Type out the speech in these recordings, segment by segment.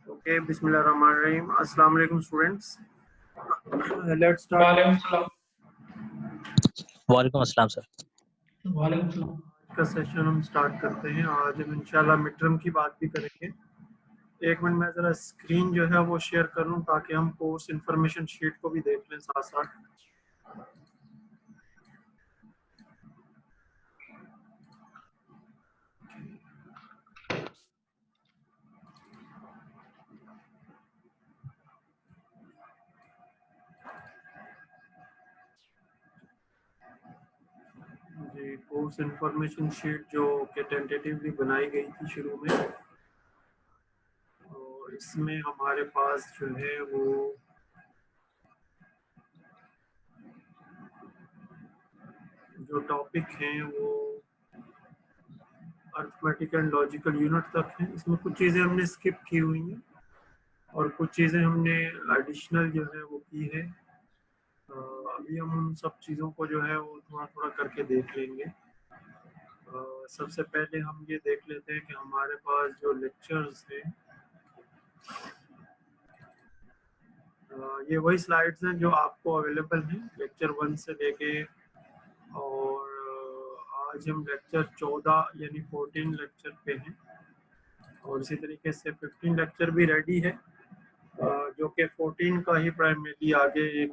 Okay, Bismillahirrahmanirrahim. Assalamu alaikum, students. Let's start. वालेकुम सलाम। वालेकुम अस्सलाम सर। वालेकुम सलाम। आज का सेशन हम स्टार्ट करते हैं। आज हम इंशाल्लाह मिड टर्म की बात भी करेंगे। एक मिनट में ज़रा स्क्रीन जो है वो शेयर कर लूँ ताकि हम कोर्स इंफॉर्मेशन शीट को भी देख लें साथ साथ। जी, कोर्स इंफॉर्मेशन शीट जो कि टेंटेटिवली बनाई गई थी शुरू में, और इसमें हमारे पास जो है वो जो टॉपिक हैं वो अर्थमेटिक एंड लॉजिकल यूनिट तक हैं। इसमें कुछ चीज़ें हमने स्किप की हुई हैं और कुछ चीज़ें हमने एडिशनल जो है वो की है। अभी हम उन सब चीज़ों को जो है वो थोड़ा थोड़ा करके देख लेंगे। सबसे पहले हम ये देख लेते हैं कि हमारे पास जो लेक्चर्स हैं, ये वही स्लाइड्स हैं जो आपको अवेलेबल हैं लेक्चर 1 से लेके, और आज हम लेक्चर 14 यानी 14 लेक्चर पे हैं, और इसी तरीके से 15 लेक्चर भी रेडी है, जो कि 14 का ही प्राइमरी आगे एक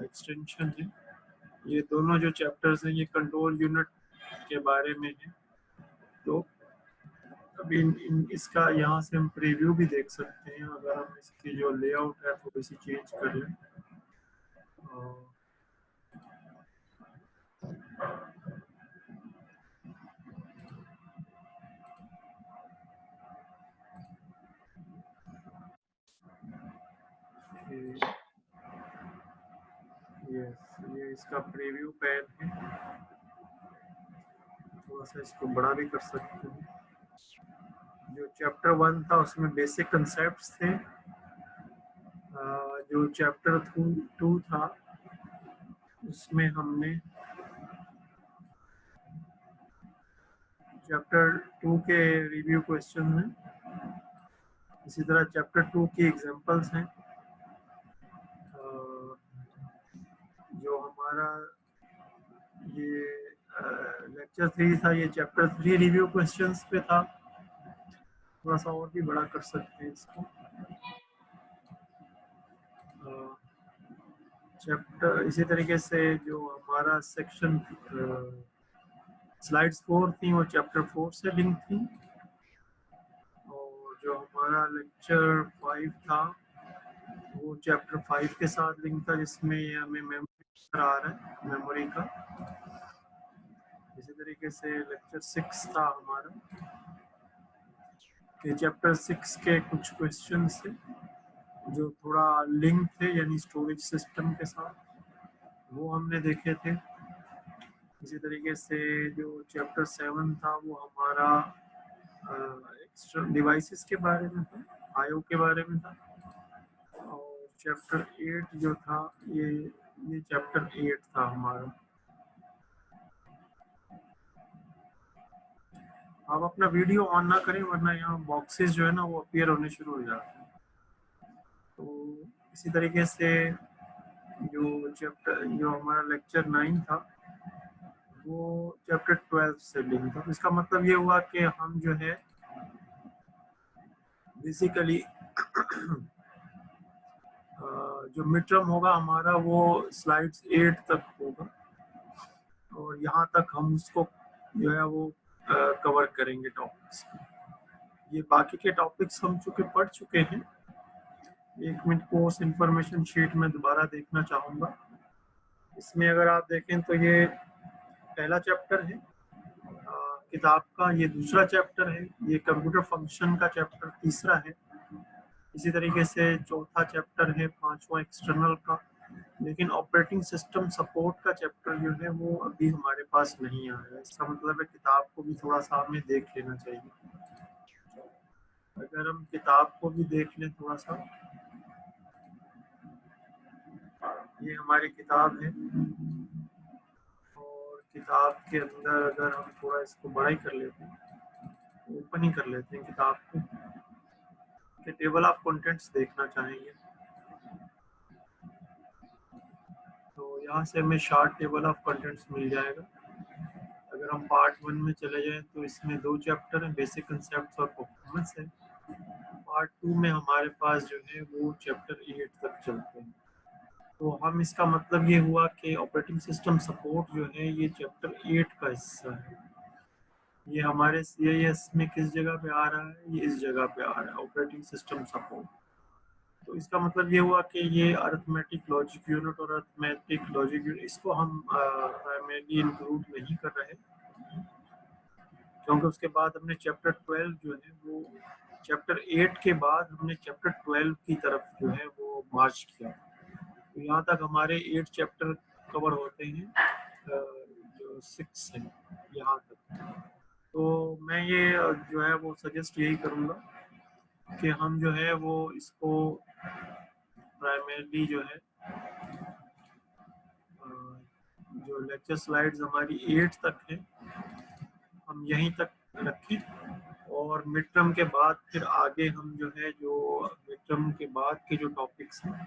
एक्सटेंशन है। ये दोनों जो चैप्टर्स हैं ये कंट्रोल यूनिट के बारे में है। तो अभी इसका यहाँ से हम प्रीव्यू भी देख सकते हैं। अगर हम इसकी जो लेआउट है थोड़ी सी चेंज कर लें, ये इसका प्रीव्यू पैन है। थोड़ा सा इसको बड़ा भी कर सकते हैं। जो चैप्टर 1 था उसमें बेसिक कंसेप्ट्स थे। जो चैप्टर 2 था उसमें हमने चैप्टर 2 के रिव्यू क्वेश्चन हैं। इसी तरह चैप्टर 2 की एग्जांपल्स हैं। जो हमारा ये लेक्चर 3 था, ये चैप्टर 3 रिव्यू क्वेश्चंस पे था। थोड़ा सा और भी बड़ा कर सकते हैं इसको। चैप्टर इसी तरीके से जो हमारा सेक्शन स्लाइड्स 4 थी वो चैप्टर 4 से लिंक थी, और जो हमारा लेक्चर 5 था वो चैप्टर 5 के साथ लिंक था, जिसमें हमें मेमोरी आ रहा है, मेमोरी का। इसी तरीके से लेक्चर 6 था हमारा, कि चैप्टर 6 के कुछ क्वेश्चंस थे जो थोड़ा लिंक थे यानी स्टोरेज सिस्टम के साथ, वो हमने देखे थे। इसी तरीके से जो चैप्टर 7 था वो हमारा एक्स्ट्रा डिवाइसेस के बारे में था, आईओ के बारे में था। और चैप्टर 8 जो था ये चैप्टर 8 था हमारा। आप अपना वीडियो ऑन ना करें वरना यहाँ बॉक्सेस जो है ना वो अपीयर होने शुरू हो जाते हैं। तो इसी तरीके से जो हमारा लेक्चर 9 था वो चैप्टर 12 से लिंक था। इसका मतलब ये हुआ कि हम जो है बेसिकली जो मिड टर्म होगा हमारा वो स्लाइड्स 8 तक होगा, और यहाँ तक हम उसको जो है वो कवर करेंगे टॉपिक्स। ये बाकी के टॉपिक्स हम पढ़ चुके हैं। एक मिनट कोर्स इंफॉर्मेशन शीट में दोबारा देखना चाहूँगा। इसमें अगर आप देखें तो ये पहला चैप्टर है किताब का, ये दूसरा चैप्टर है, ये कंप्यूटर फंक्शन का चैप्टर तीसरा है। इसी तरीके से चौथा चैप्टर है 5वां एक्सटर्नल का, लेकिन ऑपरेटिंग सिस्टम सपोर्ट का चैप्टर जो है वो अभी हमारे पास नहीं आया। इसका मतलब है किताब को भी थोड़ा सा हमें देख लेना चाहिए। अगर हम किताब को भी देख लें थोड़ा सा, ये हमारी किताब है, और किताब के अंदर अगर हम थोड़ा इसको बड़ा ही कर लेते हैं, ओपन ही कर लेते हैं किताब को। के टेबल ऑफ कंटेंट्स देखना चाहेंगे तो यहाँ से हमें शार्ट टेबल ऑफ कंटेंट्स मिल जाएगा। अगर हम पार्ट 1 में चले जाएं तो इसमें 2 चैप्टर हैं, बेसिक कंसेप्ट्स और परफॉर्मेंस है। पार्ट 2 में हमारे पास जो है वो चैप्टर 8 तक चलते हैं। तो हम इसका मतलब ये हुआ कि ऑपरेटिंग सिस्टम सपोर्ट जो है ये चैप्टर 8 का हिस्सा है। ये हमारे CIS में किस जगह पे आ रहा है, ये इस जगह पे आ रहा है, ऑपरेटिंग सिस्टम सपोर्ट। तो इसका मतलब ये हुआ कि ये अरिथमेटिक लॉजिक यूनिट और अरिथमेटिक लॉजिक यूनिट इसको हम प्राइमरीली इंक्लूड नहीं कर रहे, क्योंकि उसके बाद हमने चैप्टर 12 जो है वो चैप्टर 8 के बाद हमने चैप्टर 12 की तरफ जो है वो मार्च किया। तो यहाँ तक हमारे 8 चैप्टर कवर होते हैं, जो 6 है यहाँ तक। तो मैं ये जो है वो सजेस्ट यही करूँगा कि हम जो है वो इसको प्राइमरीली जो है जो लेक्चर स्लाइड्स हमारी 8 तक है हम यहीं तक रखें और मिड टर्म के बाद फिर आगे हम जो है जो मिड टर्म के बाद के जो टॉपिक्स हैं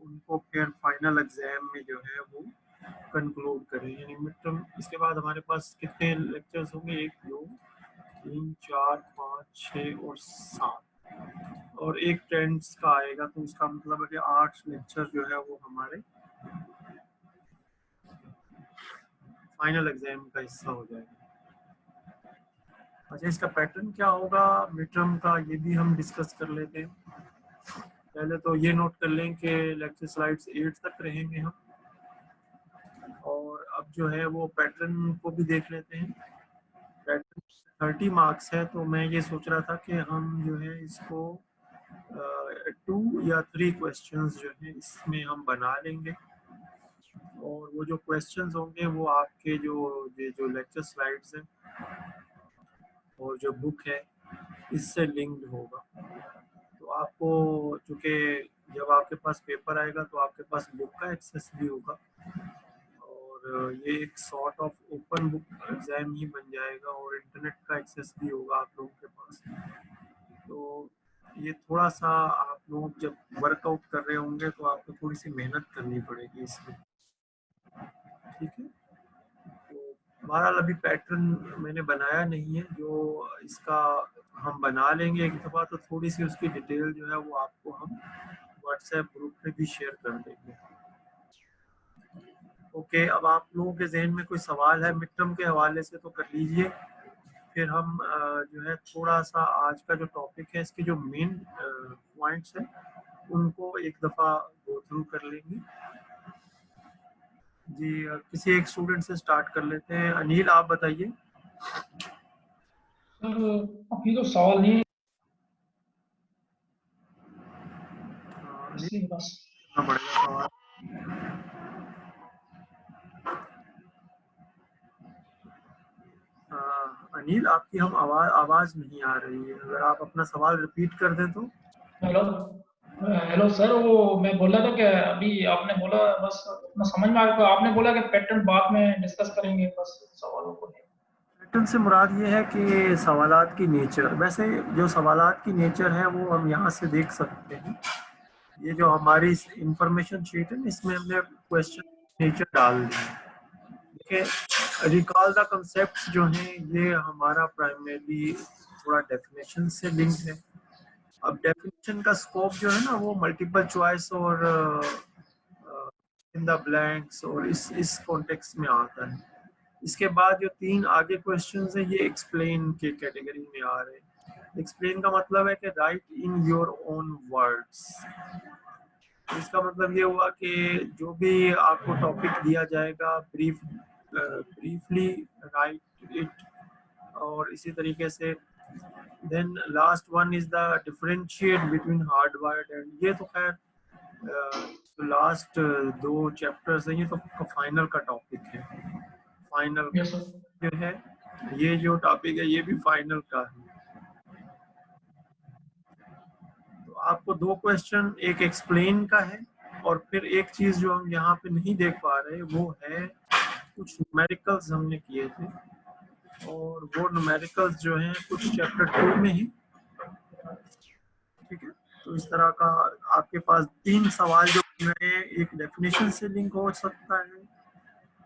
उनको फिर फाइनल एग्जाम में जो है वो कंक्लूड करें। यानी मिड टर्म इसके बाद हमारे पास कितने लेक्चर्स होंगे, 1 2 3 4 5 6 और 7 और एक ट्रेंड्स का आएगा। तो इसका मतलब है कि 8 लेक्चर जो है वो हमारे फाइनल एग्जाम का हिस्सा हो जाएगा। अच्छा, इसका पैटर्न क्या होगा मिड टर्म का, ये भी हम डिस्कस कर लेते हैं। पहले तो ये नोट कर लें कि लेक्चर स्लाइड्स 8 तक रहेंगे हम, और अब जो है वो पैटर्न को भी देख लेते हैं। पैटर्न 30 मार्क्स है, तो मैं ये सोच रहा था कि हम जो है इसको 2 या 3 क्वेश्चंस जो है इसमें हम बना लेंगे, और वो जो क्वेश्चंस होंगे वो आपके जो लेक्चर स्लाइड्स हैं और जो बुक है इससे लिंक्ड होगा। तो आपको चूँकि जब आपके पास पेपर आएगा तो आपके पास बुक का एक्सेस भी होगा, और ये एक sort of open book exam ही बन जाएगा, और इंटरनेट का एक्सेस भी होगा आप लोगों के पास। तो ये थोड़ा सा आप लोग जब वर्कआउट कर रहे होंगे तो आपको थोड़ी सी मेहनत करनी पड़ेगी इसमें, ठीक है। तो बहरहाल अभी पैटर्न मैंने बनाया नहीं है, जो इसका हम बना लेंगे एक दफ़ा, तो थोड़ी सी उसकी डिटेल जो है वो आपको हम व्हाट्सएप ग्रुप पे भी शेयर कर देंगे। ओके, अब आप लोगों के जहन में कोई सवाल है मिड टर्म के हवाले से तो कर लीजिए, फिर हम जो है थोड़ा सा आज का जो टॉपिक है इसके जो मेन पॉइंट्स हैं उनको एक दफ़ा गो थ्रू कर लेंगे। जी, किसी एक स्टूडेंट से स्टार्ट कर लेते हैं। अनिल, आप बताइए। सर अभी तो सवाल नहीं बस पड़ेगा सवाल। अनिल, आपकी हम आवाज नहीं आ रही है, अगर आप अपना सवाल रिपीट कर दें तो। हेलो हेलो सर, वो मैं बोल रहा था कि अभी आपने बोला बस अपना समझ में आ गया, आपने बोला कि पैटर्न बाद में डिस्कस करेंगे, बस सवालों को नहीं। पैटर्न से मुराद ये है कि सवालात की नेचर, वैसे जो सवालात की नेचर है वो हम यहाँ से देख सकते हैं। ये जो हमारी इंफॉर्मेशन शीट है इसमें हमने क्वेश्चन नेचर डाल दी। देखिए, रिकॉल द कंसेप्ट जो है ये हमारा प्राइमरीली थोड़ा डेफिनेशन से लिंक है। अब डेफिनेशन का स्कोप जो है ना वो मल्टीपल चॉइस और इन द ब्लैंक्स और इस कॉन्टेक्स्ट में आता है। इसके बाद जो 3 आगे क्वेश्चंस हैं ये एक्सप्लेन के कैटेगरी में आ रहे हैं। एक्सप्लेन का मतलब है कि right in your own words. इसका मतलब ये हुआ कि जो भी आपको टॉपिक दिया जाएगा ब्रीफली राइट इट, और इसी तरीके से then last one is the differentiate between hardwired and, ये तो खैर तो लास्ट 2 चैप्टर्स हैं, ये तो फाइनल का टॉपिक है। फाइनल जो है ये जो टॉपिक है ये भी फाइनल का है। तो आपको 2 क्वेश्चन, एक एक्सप्लेन का है और फिर एक चीज जो हम यहाँ पे नहीं देख पा रहे वो है कुछ न्यूमेरिकल्स हमने किए थे, और वो न्यूमेरिकल्स जो हैं कुछ चैप्टर 2 में ही तो इस तरह का आपके पास 3 सवाल जो है, एक डेफिनेशन से लिंक हो सकता है,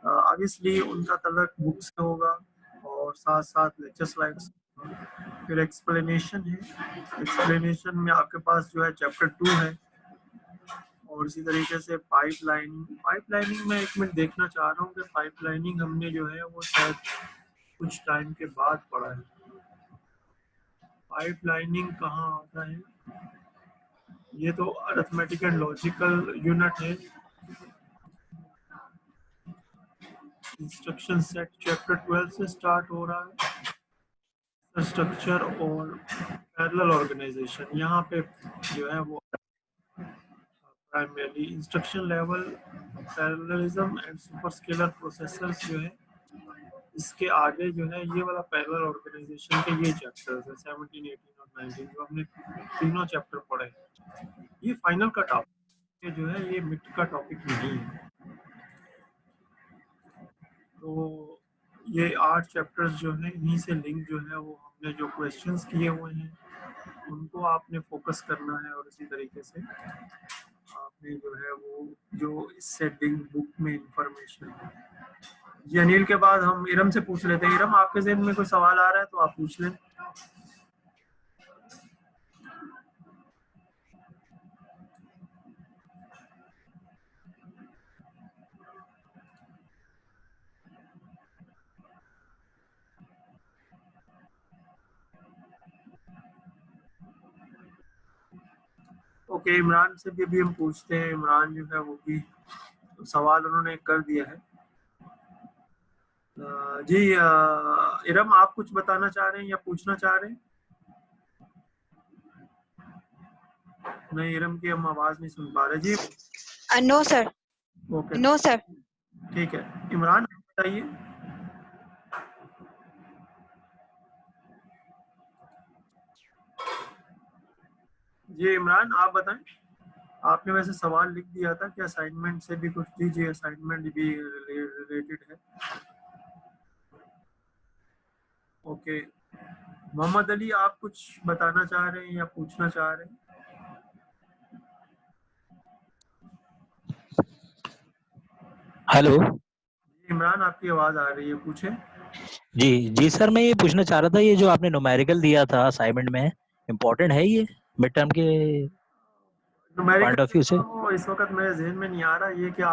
ऑब्वियसली उनका तलक बुक से होगा, और साथ साथ लेक्चर स्लाइड्स, फिर एक्सप्लेनेशन है। एक्सप्लेनेशन में आपके पास जो है चैप्टर 2 है, और इसी तरीके से पाइपलाइनिंग में 1 मिनट देखना चाह रहा हूँ कि पाइपलाइनिंग हमने जो है वो शायद कुछ टाइम के बाद पढ़ा है। पाइपलाइनिंग कहाँ आता है? ये तो अरिथमेटिक एंड लॉजिकल यूनिट है। इंस्ट्रक्शन सेट चैप्टर 12 से स्टार्ट हो रहा है। स्ट्रक्चर और पैरेलल ऑर्गेनाइजेशन यहाँ पे जो है वो primary instruction level, parallelism and superscalar processors जो है, इसके आगे जो है ये वाला पैरेलल ऑर्गेनाइजेशन के ये चैप्टर्स है 17, 18 और 19 जो हमने तीनों चैप्टर पढ़े। ये फाइनल का टॉपिक है, जो है ये मिड का टॉपिक नहीं है। तो ये 8 चैप्टर्स जो हैं, इन्हीं से लिंक जो है वो हमने जो क्वेश्चंस किए हुए हैं उनको आपने फोकस करना है, और इसी तरीके से आपने जो है वो जो इससे लिंक बुक में इंफॉर्मेशन। जी अनिल के बाद हम इरम से पूछ लेते हैं। इरम, आपके ज़हन में कोई सवाल आ रहा है तो आप पूछ लें। ओके, इमरान से भी हम पूछते हैं। इमरान जो है वो भी सवाल उन्होंने कर दिया है। जी इरम, आप कुछ बताना चाह रहे हैं या पूछना चाह रहे हैं? नहीं, इरम की हम आवाज नहीं सुन पा रहे जी। No sir. Okay, no sir. ठीक है। इमरान बताइए। जी इमरान, आप बताएं। आपने वैसे सवाल लिख दिया था कि असाइनमेंट से भी कुछ दीजिए, असाइनमेंट भी रिलेटेड है। ओके, मोहम्मद अली, आप कुछ बताना चाह रहे हैं या पूछना चाह रहे हैं? हेलो इमरान, आपकी आवाज आ रही है, पूछें। जी सर, मैं ये पूछना चाह रहा था, ये जो आपने न्यूमेरिकल दिया था असाइनमेंट में, इम्पोर्टेंट है ये मिड टर्म के पॉइंट ऑफ व्यू से? न्यूमेरिकल इस वक्त मेरे जहन में नहीं आ रहा। ये क्या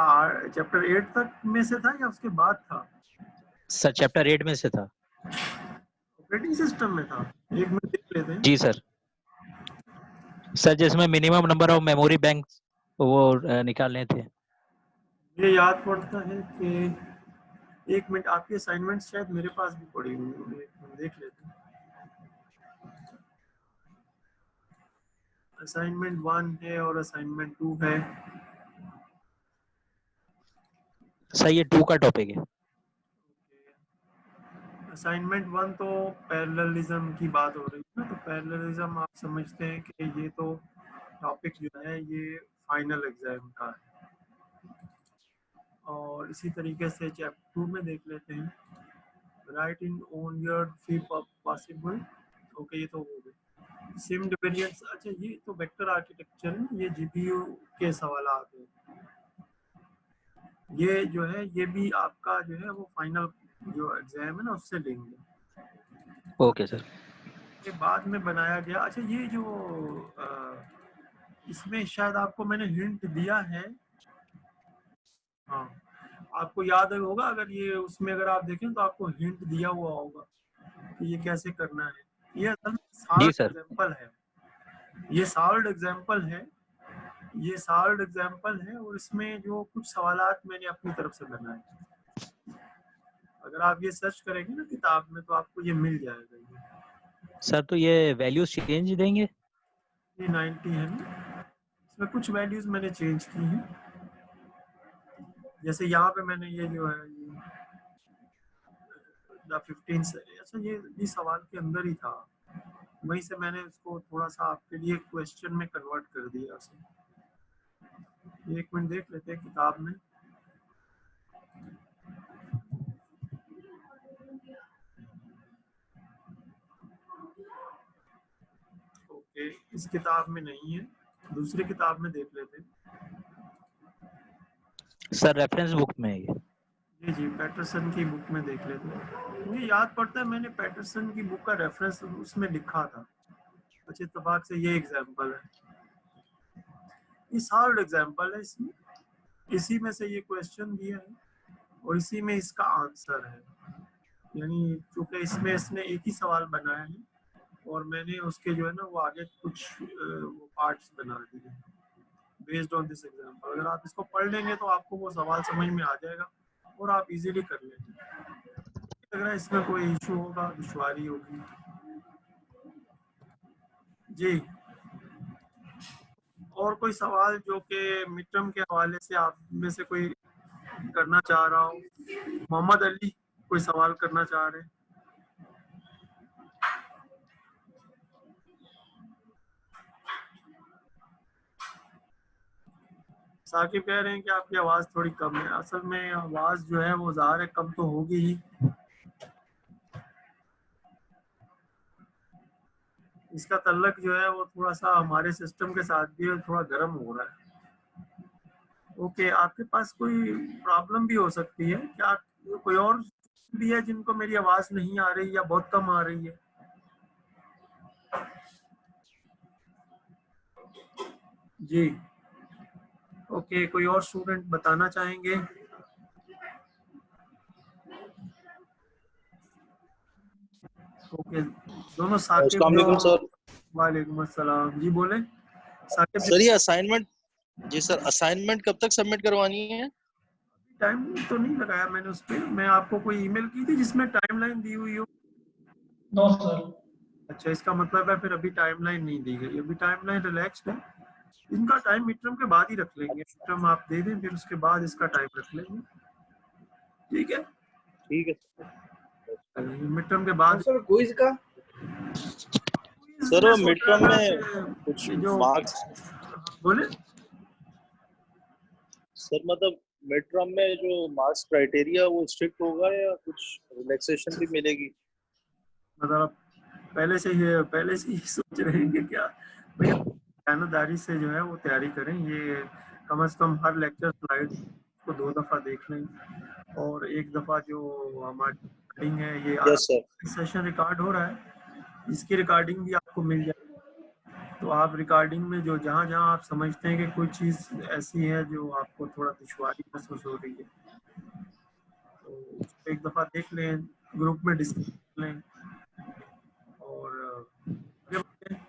चैप्टर 8 तक में से था या उसके बाद था? सर चैप्टर 8 में से था। ऑपरेटिंग सिस्टम में था। एक मिनट देख लेते हैं। जी सर। सर जिसमें minimum number of memory bank वो निकालने थे। ये याद पड़ता है कि 1 मिनट, आपकी असाइनमेंट शायद मेरे पास भी पड़ी हुई है, एक मिनट देख लेते हैं। असाइनमेंट 1 है और असाइनमेंट 2 है। सर ये 2 का टॉपिक है। असाइनमेंट 1 तो पैरेललिज्म की बात हो रही है ना, तो पैरेललिज्म आप समझते हैं कि ये तो टॉपिक जो है ये फाइनल एग्जाम का है। और इसी तरीके से चैप्टर 2 में देख लेते हैं, right in own your fee possible. Okay, ये तो हो गए। सिम्ड वेरिएंट्स, अच्छा ये तो वेक्टर आर्किटेक्चर है, ये जीपीयू के सवाल आते हैं। ये जो है ये भी आपका जो है वो फाइनल जो एग्जाम है ना उससे लेंगे। Okay sir. के बाद में बनाया गया। अच्छा ये जो इसमें शायद आपको मैंने हिंट दिया है। हाँ, आपको याद होगा, अगर ये उसमें अगर आप देखें तो आपको हिंट दिया हुआ होगा कि ये कैसे करना है। ये असल में जी सॉल्व्ड सर। एग्जांपल है। ये सॉल्व्ड एग्जांपल है। ये सॉल्व्ड एग्जांपल है, और इसमें जो कुछ सवालात मैंने अपनी तरफ से बनाए, अगर आप ये सर्च करेंगे ना किताब में तो आपको ये मिल जाएगा। ये सर तो ये वैल्यूज चेंज देंगे? 90 है ना, इसमें कुछ वैल्यूज मैंने चेंज की हैं। जैसे यहाँ पे मैंने ये जो है ये 15 से, अच्छा ये सवाल के अंदर ही था, वहीं से मैंने उसको थोड़ा सा आपके लिए क्वेश्चन में कन्वर्ट कर दिया उसे। 1 मिनट देख लेते हैं किताब में। ओके, इस किताब में नहीं है। दूसरी किताब में देख लेते। सर रेफरेंस बुक में है ये। जी जी, पैटरसन की बुक में देख लेते। मुझे याद पड़ता है मैंने पैटरसन की बुक का रेफरेंस उसमें लिखा था। अच्छे इत्तेफाक से ये एग्जाम्पल है, ये हार्ड एग्जाम्पल है, इसमें इसी में से ये क्वेश्चन दिया है और इसी में इसका आंसर है। यानी चूंकि इसमें इसने एक ही सवाल बनाया है और मैंने उसके जो है ना वो आगे कुछ वो पार्ट्स बना दिए बेस्ड ऑन दिस एग्जाम्पल। अगर आप इसको पढ़ लेंगे तो आपको वो सवाल समझ में आ जाएगा और आप इजीली कर लेंगे। लग रहा है इसमें कोई इशू होगा, दुश्वारी होगी। जी, और कोई सवाल जो कि मिड टर्म के हवाले से आप में से कोई करना चाह रहा हो? मोहम्मद अली कोई सवाल करना चाह रहे हैं? साकिब कह रहे हैं कि आपकी आवाज थोड़ी कम है। असल में आवाज जो है वो ज़ाहिर है कम तो होगी ही। इसका तल्लक जो है वो थोड़ा सा हमारे सिस्टम के साथ भी थोड़ा गर्म हो रहा है। ओके, आपके पास कोई प्रॉब्लम भी हो सकती है क्या? कोई और भी है जिनको मेरी आवाज नहीं आ रही या बहुत कम आ रही है? जी ओके, कोई और स्टूडेंट बताना चाहेंगे? ओके, दोनों साकिब अस्सलाम वालेकुम सर। वालेकुम अस्सलाम। जी बोले साकिब। सर ये असाइनमेंट, जी सर असाइनमेंट कब तक सबमिट करवानी है? टाइम तो नहीं लगाया मैंने उस पर। मैं आपको कोई ईमेल की थी जिसमें टाइमलाइन दी हुई हो? No sir. अच्छा, इसका मतलब है फिर अभी टाइमलाइन नहीं दी गई। अभी टाइमलाइन रिलैक्स्ड है। इनका टाइम मिड टर्म के बाद ही रख लेंगे। मिड टर्म आप दे दें फिर उसके बाद इसका टाइम रख लेंगे, ठीक है? ठीक है मिड टर्म के बाद सर क्विज का सर। मैं वो सोच मिड रहा टर्म था में कि कुछ ये जो मार्क्स, बोले सर मतलब मिड टर्म में जो मार्क्स क्राइटेरिया वो स्ट्रिक्ट होगा या कुछ रिलैक्सेशन भी मिलेगी? मतलब पहले से ही सोच रहे हैं कि क्या भैया मेहनतदारी से जो है वो तैयारी करें। ये कम से कम हर लेक्चर स्लाइड को 2 दफ़ा देख लें और एक दफ़ा जो हमारी रिकॉर्डिंग है, ये यस सर। सेशन रिकॉर्ड हो रहा है, इसकी रिकॉर्डिंग भी आपको मिल जाएगी। तो आप रिकॉर्डिंग में जो जहाँ जहाँ आप समझते हैं कि कोई चीज़ ऐसी है जो आपको थोड़ा दुश्वारी महसूस हो रही है तो उसको एक दफ़ा देख लें, ग्रुप में डिस्कस कर लें और आगे बढ़ते हैं।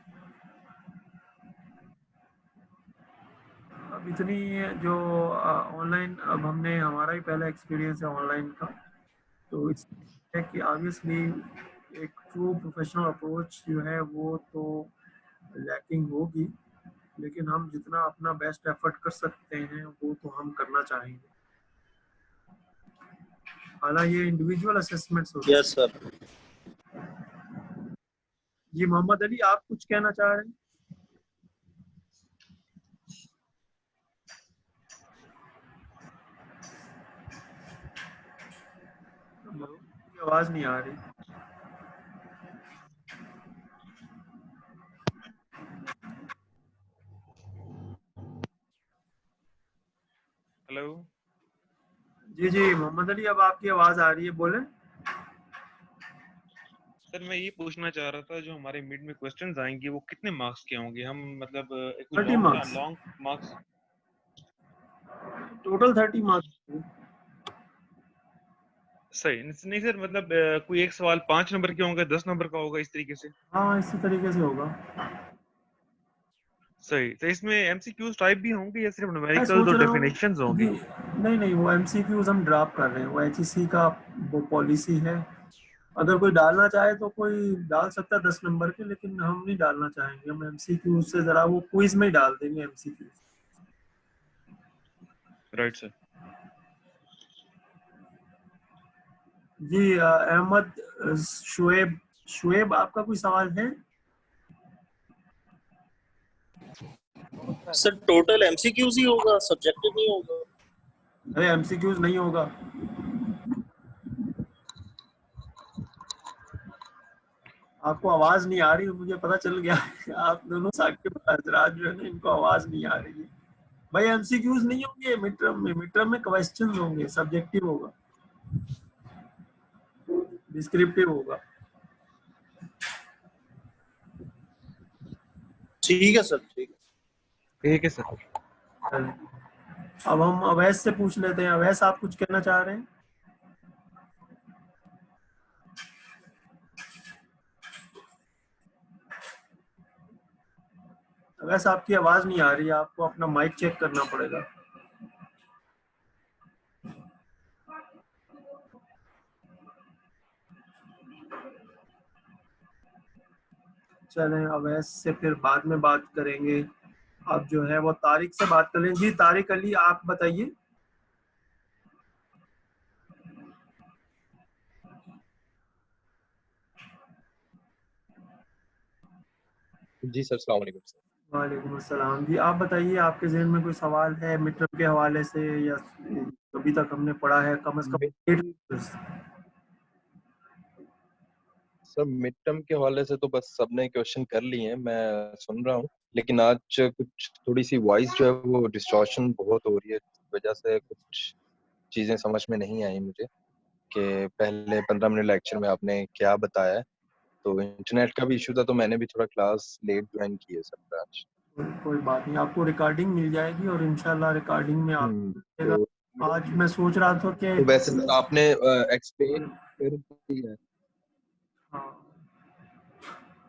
अब इतनी जो ऑनलाइन, अब हमने हमारा ही पहला एक्सपीरियंस है ऑनलाइन का, तो इस है कि ऑब्वियसली एक ट्रू प्रोफेशनल अप्रोच जो है वो तो लैकिंग होगी, लेकिन हम जितना अपना बेस्ट एफर्ट कर सकते हैं वो तो हम करना चाहेंगे। हालांकि ये इंडिविजुअल असेसमेंट्स होते हैं। Yes sir. जी मोहम्मद अली, आप कुछ कहना चाह रहे हैं? आवाज नहीं आ रही। हेलो जी जी मोहम्मद अली, अब आपकी आवाज आ रही है, बोले। सर, मैं ये पूछना चाह रहा था जो हमारे मिड में क्वेश्चंस आएंगे वो कितने मार्क्स के होंगे? हम मतलब एक 30 marks, long marks. Total 30 marks. सही नहीं सर, मतलब कोई एक सवाल 5 नंबर के होंगे, 10 नंबर का होगा, इस तरीके से? हाँ इसी तरीके से होगा। सही। तो इसमें एमसीक्यूज टाइप भी होंगे या सिर्फ मैं न्यूमेरिकल सोच और रहा हूँ डेफिनेशंस जी, होंगी? नहीं वो एमसीक्यूज हम ड्रॉप कर रहे हैं, वो एचईसी का वो पॉलिसी है। अगर कोई डालना चाहे तो कोई डाल सकता है 10 नंबर के, लेकिन हम नहीं डालना चाहेंगे। हम एमसीक्यूज से जरा वो क्विज में ही डाल देंगे एमसीक्यूज। Right sir. जी अहमद शुएब आपका कोई सवाल है? सर टोटल एमसीक्यूज ही होगा, सब्जेक्टिव नहीं होगा? अरे एमसीक्यूज नहीं होगा। आपको आवाज नहीं आ रही, मुझे पता चल गया आप दोनों साकिब हजरात जो है ना, इनको आवाज नहीं आ रही है। भाई एमसीक्यूज नहीं होंगे मिड टर्म में क्वेश्चंस होंगे, सब्जेक्टिव होगा, डिस्क्रिप्टिव होगा। ठीक है सर, ठीक है। ठीक है सर। चलें। अब हम अवैस से पूछ लेते हैं। अवैस, आप कुछ कहना चाह रहे हैं? अवैस, आपकी आवाज नहीं आ रही है, आपको अपना माइक चेक करना पड़ेगा। चलें, अवैस से फिर बाद में बात करेंगे। अब जो है वो तारिक से बात कर लें। जी तारिक अली, आप बताइए। जी सर, अस्सलाम वालेकुम सर। वालेकुम अस्सलाम। जी आप बताइए, आपके ज़हन में कोई सवाल है मिड टर्म के हवाले से, या अभी तक हमने पढ़ा है कम से कम 8 lectures? सर मिड टर्म के हवाले से तो बस सबने क्वेश्चन कर लिए हैं, मैं सुन रहा हूँ, लेकिन आज कुछ थोड़ी सी वॉइस जो है वो डिस्टॉर्शन बहुत हो रही है, इस वजह से कुछ चीज़ें समझ में नहीं आई मुझे कि पहले 15 मिनट लेक्चर में आपने क्या बताया है। तो इंटरनेट का भी इशू था, तो मैंने भी थोड़ा क्लास लेट ज्वाइन की है सर आज। कोई बात नहीं, आपको रिकॉर्डिंग मिल जाएगी और इंशाल्लाह रिकॉर्डिंग में आप तो आज मैं सोच रहा था कि वैसे तो आपने एक्सप्लेन कर दिया है। हाँ,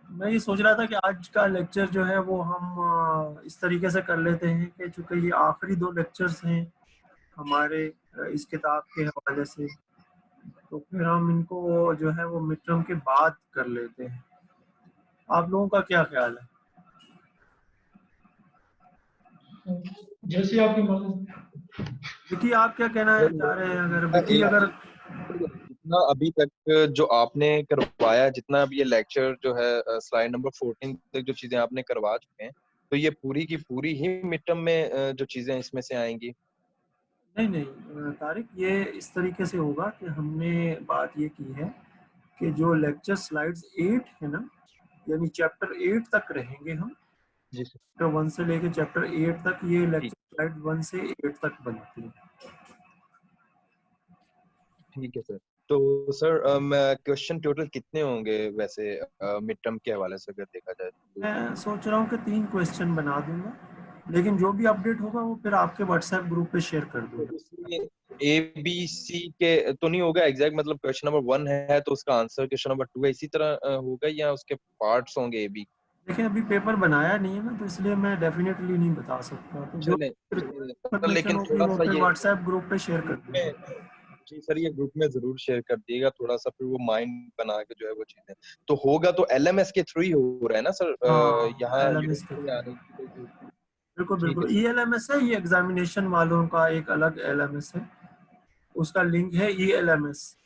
मैं ये सोच रहा था कि आज का लेक्चर जो है वो हम इस तरीके से कर लेते हैं कि चूंकि ये आखिरी 2 लेक्चर्स हैं हमारे इस किताब के हवाले से, तो फिर हम इनको जो है वो मिड टर्म के बाद कर लेते हैं। आप लोगों का क्या ख्याल है? जैसी आपकी मर्जी। विकी, आप क्या कहना चाह रहे हैं? अगर विकी एक अगर जितना अभी तक जो आपने करवाया, जितना अब ये लेक्चर जो है स्लाइड नंबर 14 तक जो चीजें आपने करवा चुके हैं, तो ये पूरी की पूरी ही मिड टर्म में जो चीजें इसमें से आएंगी। नहीं तारिक, ये इस तरीके से होगा कि हमने बात ये की है कि जो लेक्चर स्लाइड्स 8 है ना, यानी चैप्टर 8 तक रहेंगे हम। जी सर। चैप्टर 1 से लेके चैप्टर 8 तक ये ठीक लेक्चर स्लाइड 1 से 8 तक बनती है। ठीक है सर। तो सर क्वेश्चन टोटल कितने होंगे वैसे मिड टर्म के हवाले से अगर देखा जाए तो? मैं सोच रहा हूँ कि 3 क्वेश्चन बना दूंगा, लेकिन जो भी अपडेट होगा वो फिर आपके व्हाट्सएप ग्रुप पे शेयर कर तो दूंगा। इसमें ए बी सी के तो नहीं होगा एग्जैक्ट, मतलब क्वेश्चन नंबर 1 है तो उसका आंसर क्वेश्चन नंबर 2 है, इसी तरह होगा या उसके पार्ट्स होंगे ए बी? देखिए, अभी पेपर बनाया नहीं है ना, तो इसलिए मैं डेफिनेटली नहीं बता सकता। तो जो चले सर, इन्फॉर्मेशन लेकिन होगी थोड़ा वो सा फिर ये व्हाट्सएप ग्रुप पे शेयर कर ग्रुप दूंगा। में, जी सर, ये ग्रुप में जरूर शेयर कर दिएगा थोड़ा सा, फिर वो माइंड बना के जो है वो चीजें तो होगा। तो एलएमएस के थ्रू ही हो रहा है ना सर? हाँ, यहाँ एलएमएस के यूनिवर्सिटी में थ्रू। आने की कोई? बिल्कुल ठीक है बिल्कुल, सर। ईएलएमएस है ये, एग्जामिनेशन वालों का एक अलग एलएमएस है, उसका लिंक है ईएलएमएस।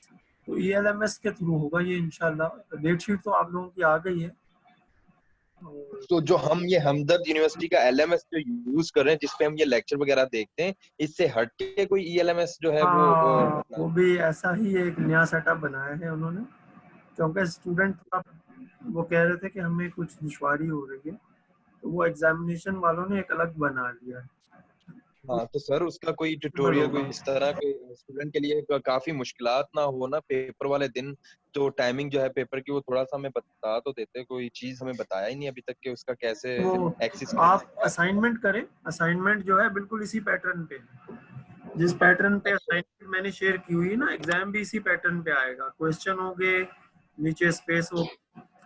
तो ईएलएमएस के थ्रू होगा ये इंशाल्लाह। डेट शीट तो आप लोगों की आ गई है। तो जो हम ये हमदर्द यूनिवर्सिटी का एलएमएस जो यूज कर रहे हैं, जिसपे हम ये लेक्चर वगैरह देखते हैं, इससे हट के कोई ईएलएमएस जो है वो हाँ, अपना? वो भी ऐसा ही एक नया सेटअप बनाया है उन्होंने, क्योंकि स्टूडेंट थोड़ा वो कह रहे थे कि हमें कुछ दुश्वारी हो रही है, तो वो एग्जामिनेशन वालों ने एक अलग बना लिया है। हाँ तो सर उसका कोई बराबर ट्यूटोरियल कोई होगा। इस तरह के स्टूडेंट के लिए काफी मुश्किलात ना हो ना पेपर वाले दिन? तो टाइमिंग जो है पेपर की वो थोड़ा सा हमें बता तो देते, कोई चीज हमें बताया ही नहीं अभी तक कि उसका कैसे वो एक्सेस किया आप जाएगा। असाइनमेंट करें, असाइनमेंट जो है बिल्कुल इसी पैटर्न पे है। जिस पैटर्न पे अच्छा। असाइनमेंट मैंने शेयर की हुई है ना, एग्जाम भी इसी पैटर्न पे आएगा। क्वेश्चन होंगे, नीचे स्पेस हो,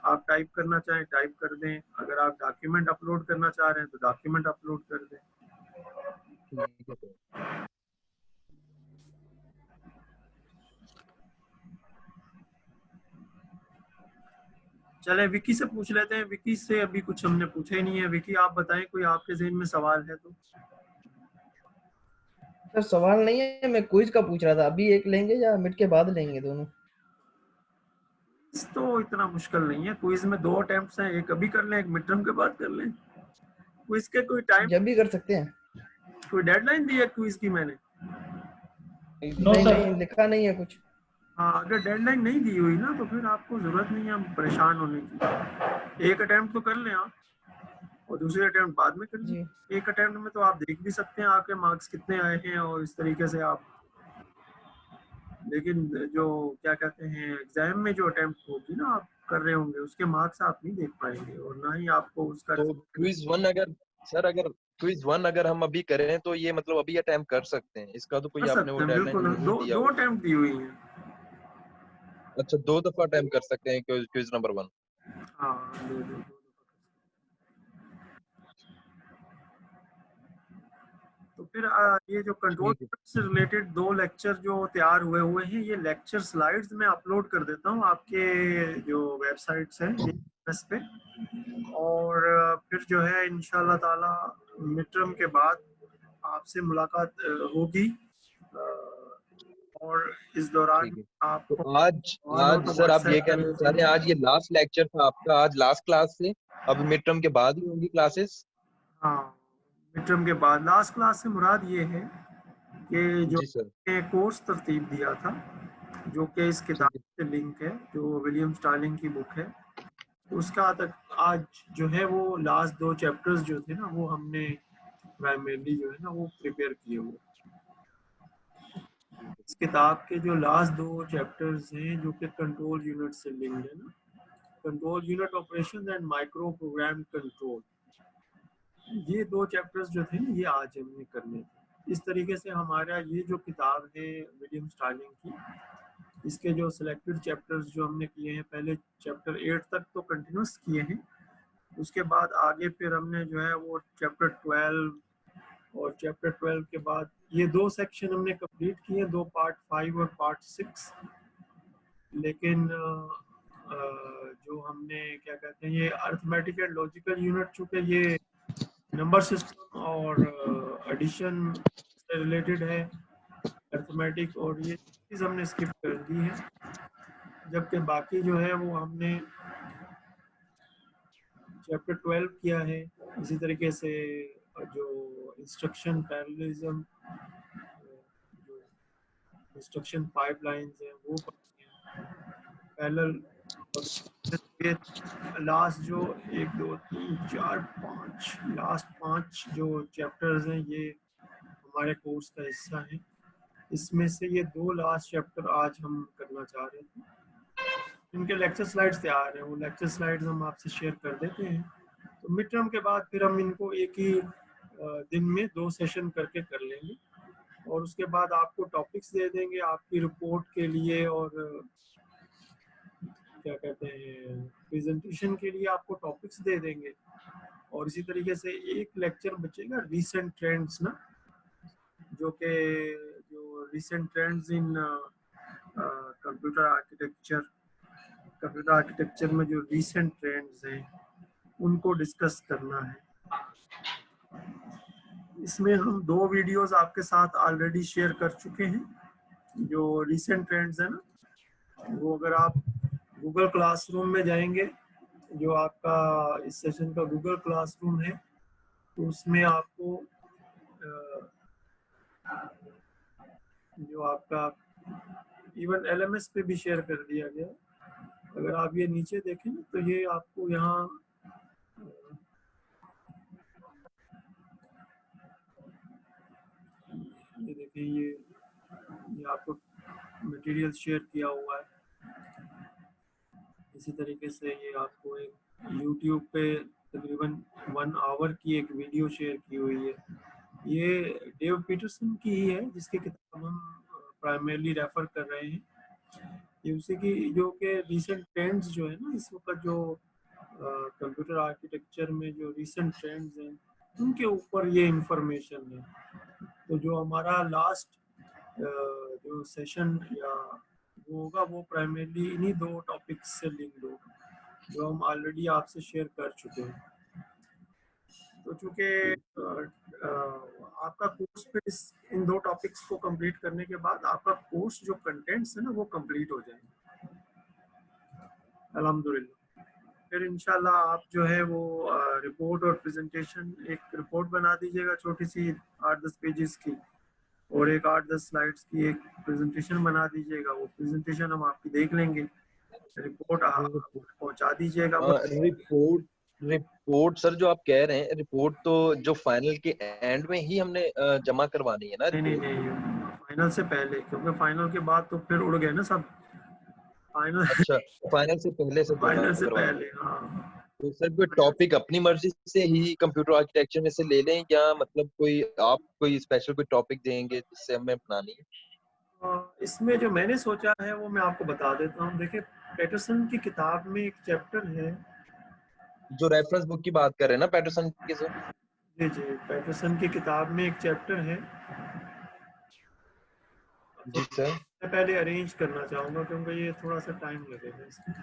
आप टाइप करना चाहें टाइप कर दें, अगर आप डॉक्यूमेंट अपलोड करना चाह रहे हैं तो डॉक्यूमेंट अपलोड कर दें। ठीक है सर। चले विकी से पूछ लेते हैं। विकी से अभी कुछ हमने पूछा ही नहीं है। विकी, आप बताएं, कोई आपके ज़हन में सवाल है तो? सर सवाल नहीं है, मैं क्विज का पूछ रहा था, अभी एक लेंगे या मिड के बाद लेंगे दोनों? तो इतना मुश्किल नहीं है, क्विज में 2 अटेम्प्ट्स हैं, एक अभी कर लें, एक मिड टर्म के बाद कर लें। क्विज के कोई टाइम, जब भी कर सकते हैं। कोई डेडलाइन दी है क्विज की मैंने? नो नहीं सर। नहीं, लिखा नहीं है कुछ। हाँ, अगर डेडलाइन नहीं दी हुई ना तो फिर आपको जरूरत नहीं है परेशान होने की। एक अटेम्प्ट तो कर लें आप और दूसरे अटेम्प्ट बाद में कर जी लीजिए। एक अटेम्प्ट में तो आप देख भी सकते हैं आपके मार्क्स कितने आए हैं और इस तरीके से आप, लेकिन जो क्या कहते हैं एग्जाम में जो अटेम्प्ट होगी ना आप कर रहे होंगे उसके मार्क्स आप नहीं देख पाएंगे और ना ही आपको उसका तो क्विज वन अगर सर अगर क्विज वन अगर हम अभी करें तो ये मतलब अभी अटेम्प्ट कर सकते हैं, इसका तो कोई कर आपने वो सकते हैं डेडलाइन बिल्कुल। नहीं दो दिया दो हुआ। अटेम्प्ट दी हुई हैं। अच्छा 2 दफा अटेम्प्ट कर सकते हैं क्विज नंबर 1। हाँ, दो। तो फिर ये जो कंट्रोल ठीक है। से रिलेटेड 2 लेक्चर जो तैयार हुए हैं ये लेक्चर स्लाइड्स में अपलोड कर देता हूँ आपके जो वेबसाइट्स हैं इस पे। और फिर जो है इंशाल्लाह ताला मिड टर्म के बाद आपसे मुलाकात होगी। और इस दौरान ठीक है। आपको तो आज सवाल हो आज तो सर आप ये व्हाट्सएप कर कहना चाह रहे हैं लीजिएगा। आज ये लास्ट लेक्चर था आपका, आज लास्ट क्लास से अब मिड टर्म के बाद ही होंगी क्लासेस? हाँ, मिड टर्म के बाद लास्ट क्लास से मुराद ये है कि जो जी सर। कोर्स तरतीब दिया था जो कि इस किताब ठीक है। से लिंक है जो विलियम स्टार्लिंग की बुक है उसका तक आज जो है वो लास्ट 2 चैप्टर्स जो थे ना वो हमने प्राइमरली जो है ना वो प्रिपेयर किए हुए। इस किताब के जो लास्ट 2 चैप्टर्स हैं जो कि कंट्रोल यूनिट से लिंक्ड है ना, control unit operation and micro program control, ये 2 चैप्टर्स जो थे ना ये आज हमने करने थे। इस तरीके से हमारा ये जो किताब है विलियम स्टार्लिंग की इसके जो सिलेक्टेड चैप्टर्स जो हमने किए हैं पहले चैप्टर 8 तक तो कंटिन्यूस किए हैं। उसके बाद आगे फिर हमने जो है वो चैप्टर 12 और चैप्टर 12 के बाद ये 2 सेक्शन हमने कंप्लीट किए, 2 पार्ट 5 और पार्ट 6। लेकिन जो हमने क्या कहते हैं ये अर्थमेटिक एंड लॉजिकल यूनिट चूंकि ये नंबर सिस्टम और एडिशन से रिलेटेड है अर्थमेटिक और ये चीज़ हमने स्किप कर दी है, जबकि बाकी जो है वो हमने चैप्टर 12 किया है। इसी तरीके से जो इंस्ट्रक्शन पैरेललिज्म जो इंस्ट्रक्शन पाइपलाइंस हैं वो पैरेलल ये लास्ट जो 1 2 3 4 5 लास्ट 5 जो चैप्टर्स हैं ये हमारे कोर्स का हिस्सा है। इसमें से ये 2 लास्ट चैप्टर आज हम करना चाह रहे थे। इनके लेक्चर स्लाइड्स तैयार हैं, वो लेक्चर स्लाइड्स हम आपसे शेयर कर देते हैं। तो मिड टर्म के बाद फिर हम इनको एक ही दिन में 2 सेशन करके कर लेंगे और उसके बाद आपको टॉपिक्स दे देंगे आपकी रिपोर्ट के लिए और क्या कहते हैं प्रेजेंटेशन के लिए आपको टॉपिक्स दे देंगे। और इसी तरीके से एक लेक्चर बचेगा रीसेंट ट्रेंड्स ना, जो कि जो recent trends in computer architecture में जो रीसेंट ट्रेंड्स हैं उनको डिस्कस करना है। इसमें हम 2 वीडियोस आपके साथ ऑलरेडी शेयर कर चुके हैं। जो रीसेंट ट्रेंड्स है ना वो अगर आप गूगल क्लासरूम में जाएंगे, जो आपका इस सेशन का गूगल क्लासरूम है तो उसमें आपको जो आपका इवन LMS पे भी शेयर कर दिया गया। अगर आप ये नीचे देखें तो ये आपको यहाँ ये देखिए ये आपको मटेरियल शेयर किया हुआ है। इसी तरीके से ये आपको एक YouTube पे तकरीबन 1 आवर की एक वीडियो शेयर की हुई है। ये डेव पीटरसन की ही है जिसकी किताब हम प्राइमरली रेफर कर रहे हैं। ये उसी की जो कि रीसेंट ट्रेंड्स जो है ना इस वक्त जो कंप्यूटर आर्किटेक्चर में जो रीसेंट ट्रेंड्स हैं उनके ऊपर ये इंफॉर्मेशन है। तो जो हमारा लास्ट जो सेशन या वो होगा वो प्राइमरली इन्हीं 2 टॉपिक्स से लिंक्ड होगा जो हम ऑलरेडी आपसे शेयर कर चुके हैं। तो चूंकि आपका कोर्स पे इन 2 टॉपिक्स को कंप्लीट करने के बाद आपका कोर्स जो कंटेंट्स है ना वो कंप्लीट हो जाएंगे अल्हम्दुलिल्लाह। फिर इंशाल्लाह आप जो है वो रिपोर्ट और प्रेजेंटेशन एक रिपोर्ट बना दीजिएगा छोटी सी 8-10 पेजेस की और एक 8-10 स्लाइड्स की एक प्रेजेंटेशन बना दीजिएगा। वो प्रेजेंटेशन हम आपकी देख लेंगे, रिपोर्ट पहुंचा दीजिएगा। रिपोर्ट रिपोर्ट सर जो आप कह रहे हैं, रिपोर्ट तो जो फाइनल के एंड में ही हमने जमा करवानी है ना नहीं नहीं रिपोर्ट? नहीं, फाइनल से पहले, क्योंकि फाइनल के बाद तो फिर उड़ गए ना सब। फाइनल अच्छा, फाइनल से पहले से जमा फाइनल से करवानी पहले, है। हाँ। तो सर कोई टॉपिक अपनी मर्जी से ही कंप्यूटर आर्किटेक्चर में से ले लें, या मतलब कोई आप कोई स्पेशल कोई टॉपिक देंगे जिससे हमें बनानी है? इसमें जो मैंने सोचा है वो मैं आपको बता देता हूँ। देखिए, पैटरसन की किताब में एक चैप्टर है। जो रेफरेंस बुक की बात कर रहे हैं ना पैटरसन के सर? जी जी, पैटरसन की किताब में एक चैप्टर है। तो जी सर। मैं पहले अरेंज करना चाहूँगा, क्योंकि ये थोड़ा सा टाइम लगेगा इसमें।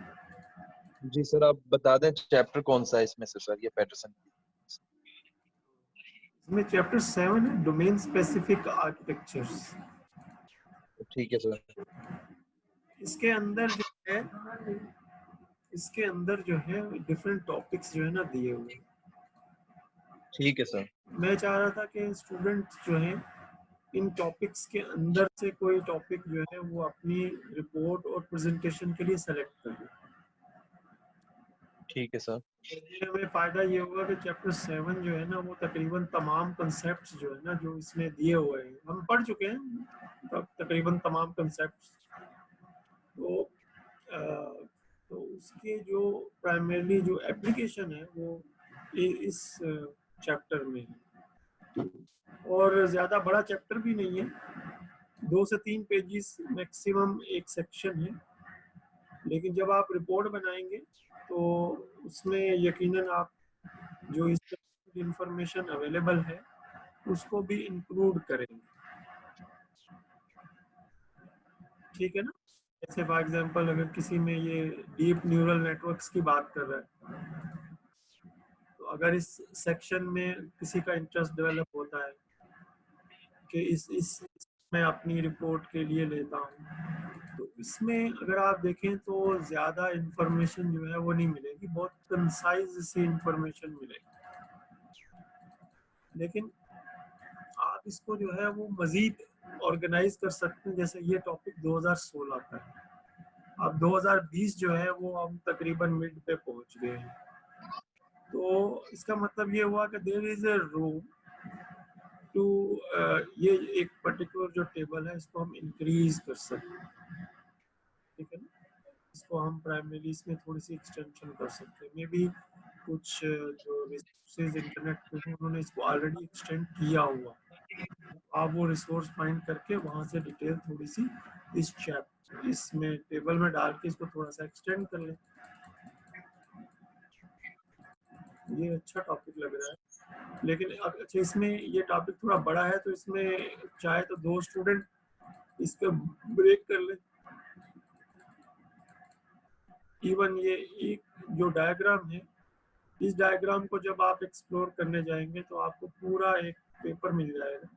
जी सर, आप बता दें चैप्टर कौन सा है इसमें से सर, ये पैटरसन की? इसमें चैप्टर 7 है, डोमेन स्पेसिफिक आर्किटेक्चर्स। ठीक है सर। इसके अंदर जो है, इसके अंदर जो है डिफरेंट टॉपिक्स जो है ना दिए हुए हैं। ठीक है सर। मैं चाह रहा था कि स्टूडेंट जो है इन टॉपिक्स के अंदर से कोई टॉपिक जो है वो अपनी रिपोर्ट और प्रेजेंटेशन के लिए सेलेक्ट कर ले। ठीक है सर। इससे हमें फायदा ये होगा कि चैप्टर 7 जो है ना वो तकरीबन तमाम कंसेप्ट्स जो है ना जो इसमें दिए हुए हैं हम पढ़ चुके हैं, तकरीबन तमाम कंसेप्ट्स। तो तो उसके जो प्राइमरीली जो एप्लीकेशन है वो इस चैप्टर में है। और ज़्यादा बड़ा चैप्टर भी नहीं है, 2 से 3 पेजेस मैक्सिमम एक सेक्शन है। लेकिन जब आप रिपोर्ट बनाएंगे तो उसमें यकीनन आप जो इस इंफॉर्मेशन अवेलेबल है उसको भी इंक्लूड करेंगे। ठीक है ना? जैसे फॉर एग्जांपल अगर किसी में ये डीप न्यूरल नेटवर्क्स की बात कर रहा है, तो अगर इस सेक्शन में किसी का इंटरेस्ट डेवलप होता है कि इस मैं अपनी रिपोर्ट के लिए लेता हूँ, तो इसमें अगर आप देखें तो ज़्यादा इंफॉर्मेशन जो है वो नहीं मिलेगी, बहुत कंसाइज सी इंफॉर्मेशन मिलेगी। लेकिन आप इसको जो है वो मज़ीद ऑर्गेनाइज कर सकते हैं। जैसे ये टॉपिक 2016 का है, अब 2020 जो है वो हम तकरीबन मिड पे पहुंच गए हैं। तो इसका मतलब ये हुआ कि there is a room to ये एक पर्टिकुलर जो टेबल है इसको हम इंक्रीज कर सकते हैं। ठीक है ना? इसको हम प्राइमरीली इसमें थोड़ी सी एक्सटेंशन कर सकते हैं। मे बी कुछ जो रिसोर्सेज इंटरनेट पे हैं उन्होंने इसको ऑलरेडी एक्सटेंड किया हुआ। आप वो रिसोर्स फाइंड करके वहाँ से डिटेल थोड़ी सी इस चैप्टर इसमें टेबल में डाल के इसको थोड़ा सा एक्सटेंड कर लें। ये अच्छा टॉपिक लग रहा है। लेकिन अच्छा, इसमें ये टॉपिक थोड़ा बड़ा है तो इसमें चाहे तो 2 स्टूडेंट इसका ब्रेक कर ले। इवन ये एक जो डायग्राम है, इस डायग्राम को जब आप एक्सप्लोर करने जाएंगे तो आपको पूरा एक पेपर मिल जाएगा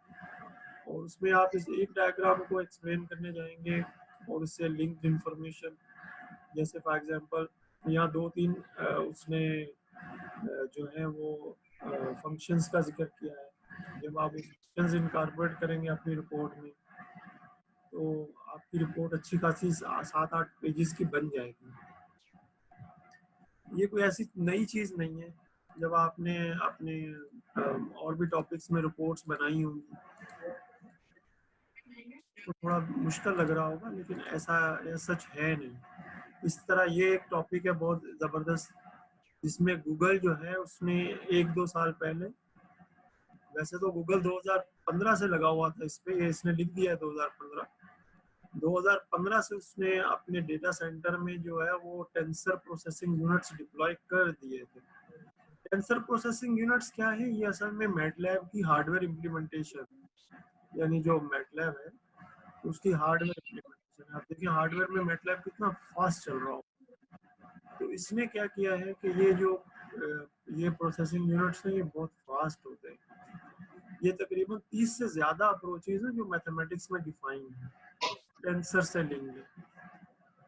और उसमें आप इस एक डायग्राम को एक्सप्लेन करने जाएंगे और उससे लिंक्ड इंफॉर्मेशन, जैसे फॉर एग्जांपल यहाँ 2-3 उसने जो है वो फंक्शंस का जिक्र किया है। जब आप फंक्शंस इनकॉर्पोरेट करेंगे अपनी रिपोर्ट में तो आपकी रिपोर्ट अच्छी खासी 7-8 पेजेस की बन जाएगी। ये कोई ऐसी नई चीज़ नहीं है। जब आपने अपने और भी टॉपिक्स में रिपोर्ट्स बनाई होंगी तो थोड़ा मुश्किल लग रहा होगा, लेकिन ऐसा सच है नहीं। इस तरह ये एक टॉपिक है बहुत ज़बरदस्त, जिसमें गूगल जो है उसने 1-2 साल पहले, वैसे तो गूगल 2015 से लगा हुआ था इस पे, इसने लिख दिया है 2015 से उसने अपने डेटा सेंटर में जो है वो टेंसर प्रोसेसिंग यूनिट्स डिप्लॉय कर दिए थे। टेंसर प्रोसेसिंग यूनिट्स क्या है? ये असल में मैटलैब की हार्डवेयर इम्प्लीमेंटेशन, यानी जो मैटलैब है उसकी हार्डवेयर इम्प्लीमेंटेशन। आप देखिए हार्डवेयर में मैटलैब कितना फास्ट चल रहा हो। तो इसने क्या किया है कि ये जो ये प्रोसेसिंग यूनिट्स हैं ये बहुत फास्ट होते हैं। ये तकरीबन 30 से ज़्यादा अप्रोचेज हैं जो मैथमेटिक्स में डिफाइन है टेंसर से लेंगे।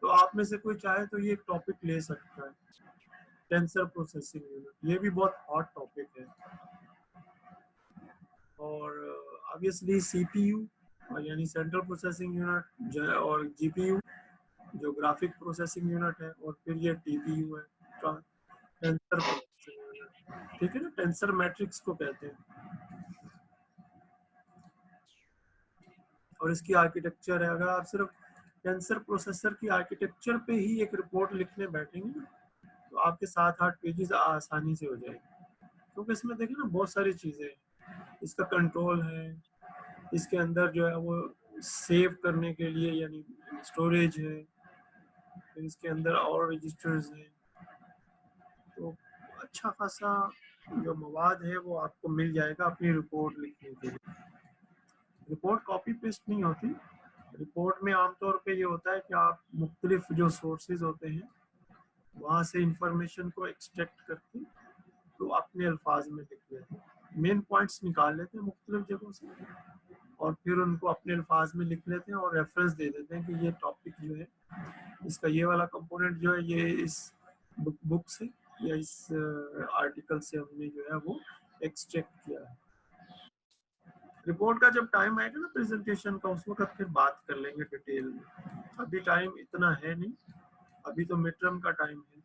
तो आप में से कोई चाहे तो ये एक टॉपिक ले सकता है, टेंसर प्रोसेसिंग यूनिट। ये भी बहुत हॉट टॉपिक है। और ऑब्वियसली सीपीयू यानी सेंट्रल प्रोसेसिंग यूनिट और जीपीयू जो ग्राफिक प्रोसेसिंग यूनिट है, और फिर ये टीपीयू है, टेंसर प्रोसेसिंग यूनिट, ठीक है ना, टेंसर मैट्रिक्स को कहते हैं। और इसकी आर्किटेक्चर है, अगर आप सिर्फ टेंसर प्रोसेसर की आर्किटेक्चर पे ही एक रिपोर्ट लिखने बैठेंगे ना, तो आपके 7-8 पेजेस आसानी से हो जाएंगे, क्योंकि इसमें देखिए ना बहुत सारी चीज़ें हैं। इसका कंट्रोल है, इसके अंदर जो है वो सेव करने के लिए यानी स्टोरेज है, फिर इसके अंदर और रजिस्टर्स हैं, तो अच्छा खासा जो मवाद है वो आपको मिल जाएगा अपनी रिपोर्ट लिखने के लिए। रिपोर्ट कॉपी पेस्ट नहीं होती, रिपोर्ट में आमतौर पे ये होता है कि आप मुख्तलिफ जो सोर्सेज होते हैं वहाँ से इंफॉर्मेशन को एक्सट्रैक्ट करके तो अपने अल्फाज में लिख लेते हैं, मेन पॉइंट्स निकाल लेते हैं मुख्तलिफ जगहों से, और फिर उनको अपने अल्फाज में लिख लेते हैं और रेफरेंस दे देते हैं कि ये टॉपिक जो है, इसका ये वाला कंपोनेंट जो है ये इस बुक से या इस आर्टिकल से हमने जो है वो एक्सट्रैक्ट किया है। रिपोर्ट का जब टाइम आएगा ना प्रेजेंटेशन का, उस वक्त फिर बात कर लेंगे डिटेल में, अभी टाइम इतना है नहीं, अभी तो मिड टर्म का टाइम है।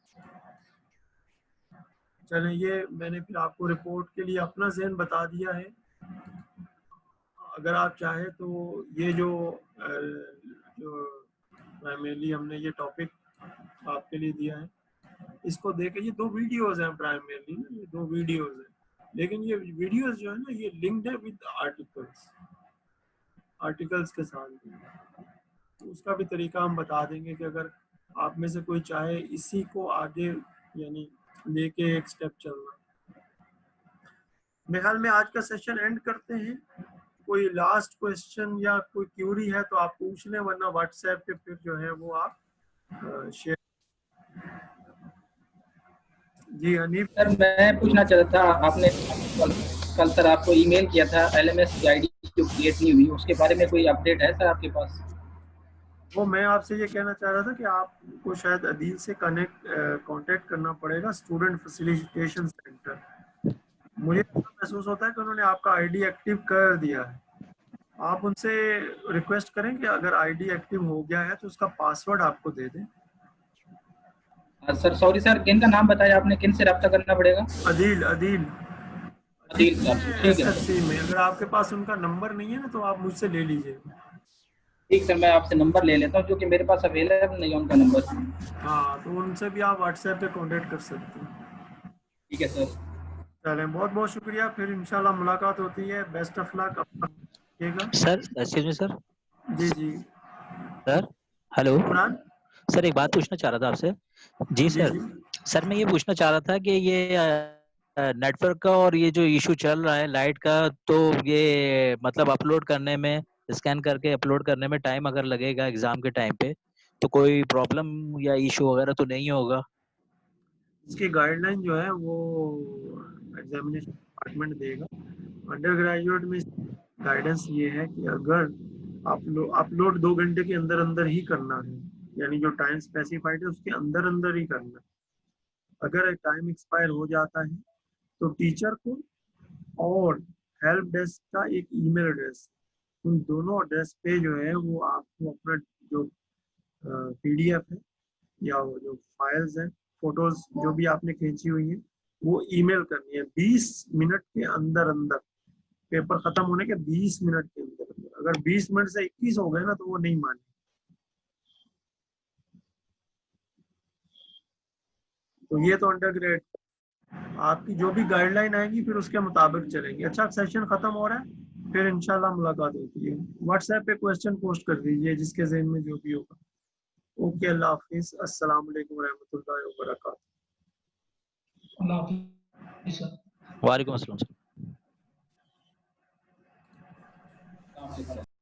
चलें, ये मैंने फिर आपको रिपोर्ट के लिए अपना ज़हन बता दिया है। अगर आप चाहें तो ये जो प्राइमरीली हमने ये टॉपिक आपके लिए दिया है, इसको देखें। ये 2 वीडियोज़ हैं प्राइमरीली ना, ये 2 वीडियोज़ हैं, लेकिन ये वीडियोज़ जो है ना ये लिंक्ड है विद आर्टिकल्स के साथ, तो उसका भी तरीका हम बता देंगे कि अगर आप में से कोई चाहे इसी को आगे यानी लेके एक स्टेप चलना। मेरे ख्याल में आज का सेशन एंड करते हैं। कोई लास्ट क्वेश्चन या कोई क्यूरी है तो आप पूछ लें, वरना व्हाट्सएप पे फिर जो है वो आप शेयर। जी हनीफ सर मैं पूछना चाहता था, आपने कल सर आपको ईमेल किया था एलएमएस की आईडी जो क्रिएट नहीं हुई, उसके बारे में कोई अपडेट है सर आपके पास? वो मैं आपसे ये कहना चाह रहा था कि आपको शायद अदील से कांटेक्ट करना पड़ेगा, स्टूडेंट फैसिलिटेशन सेंटर। मुझे महसूस होता है कि उन्होंने आपका आईडी एक्टिव कर दिया है। आप उनसे रिक्वेस्ट करें कि अगर आईडी एक्टिव हो गया है तो उसका पासवर्ड आपको दे दें। सर सॉरी सर, किन का नाम बताया आपने, किन से रब्ता करना पड़ेगा? अदील अदील सर, ठीक है SFC में। अगर आपके पास उनका नंबर नहीं है ना तो आप मुझसे ले लीजिए। ठीक सर, मैं आपसे नंबर ले लेता हूँ, क्योंकि मेरे पास अवेलेबल नहीं है उनका नंबर। हाँ, तो उनसे भी आप व्हाट्सएप पे कांटेक्ट कर सकते हैं। ठीक है सर। चलें, बहुत बहुत शुक्रिया, फिर इंशाल्लाह मुलाकात होती है। बेस्ट ऑफ लक, अपना रखिएगा। Sir excuse me sir. जी जी सर हेलो इमरान सर, एक बात पूछना चाह रहा था आपसे। जी सर। जी सर मैं ये पूछना चाह रहा था कि ये नेटवर्क का और ये जो इशू चल रहा है लाइट का, तो ये मतलब अपलोड करने में, स्कैन करके अपलोड करने में टाइम अगर लगेगा एग्जाम के टाइम पे, तो कोई प्रॉब्लम या इशू वगैरह तो नहीं होगा? इसकी गाइडलाइन जो है वो एग्जामिनेशन डिपार्टमेंट देगा। अंडर ग्रेजुएट में गाइडेंस ये है कि अगर अपलोड 2 घंटे के अंदर अंदर ही करना है, यानी जो टाइम स्पेसिफाइड है उसके अंदर अंदर ही करना है। अगर टाइम एक्सपायर हो जाता है तो टीचर को और हेल्प डेस्क का एक ईमेल एड्रेस, उन दोनों एड्रेस पे जो है वो आपको अपना जो PDF है या वो जो फाइल्स हैं, फोटोज जो भी आपने खींची हुई है, वो ईमेल करनी है 20 मिनट के अंदर अंदर। पेपर खत्म होने के 20 मिनट के अंदर अंदर। अगर 20 मिनट से 21 हो गए ना तो वो नहीं माने। तो ये तो अंडर ग्रेड आपकी जो भी गाइडलाइन आएगी फिर उसके मुताबिक चलेंगे। अच्छा, सेशन खत्म हो रहा है, फिर इंशाल्लाह मुलाकात होती है। व्हाट्सएप पे क्वेश्चन पोस्ट कर दीजिए जिसके ज़हन में जो भी होगा। ओके, अल्लाह हाफिज, अस्सलाम वालेकुम रहमतुल्लाहि व बरकातहू। अल्लाह हाफिज़ सर। वालेकुम अस्सलाम सर। अस्सलाम वालेकुम।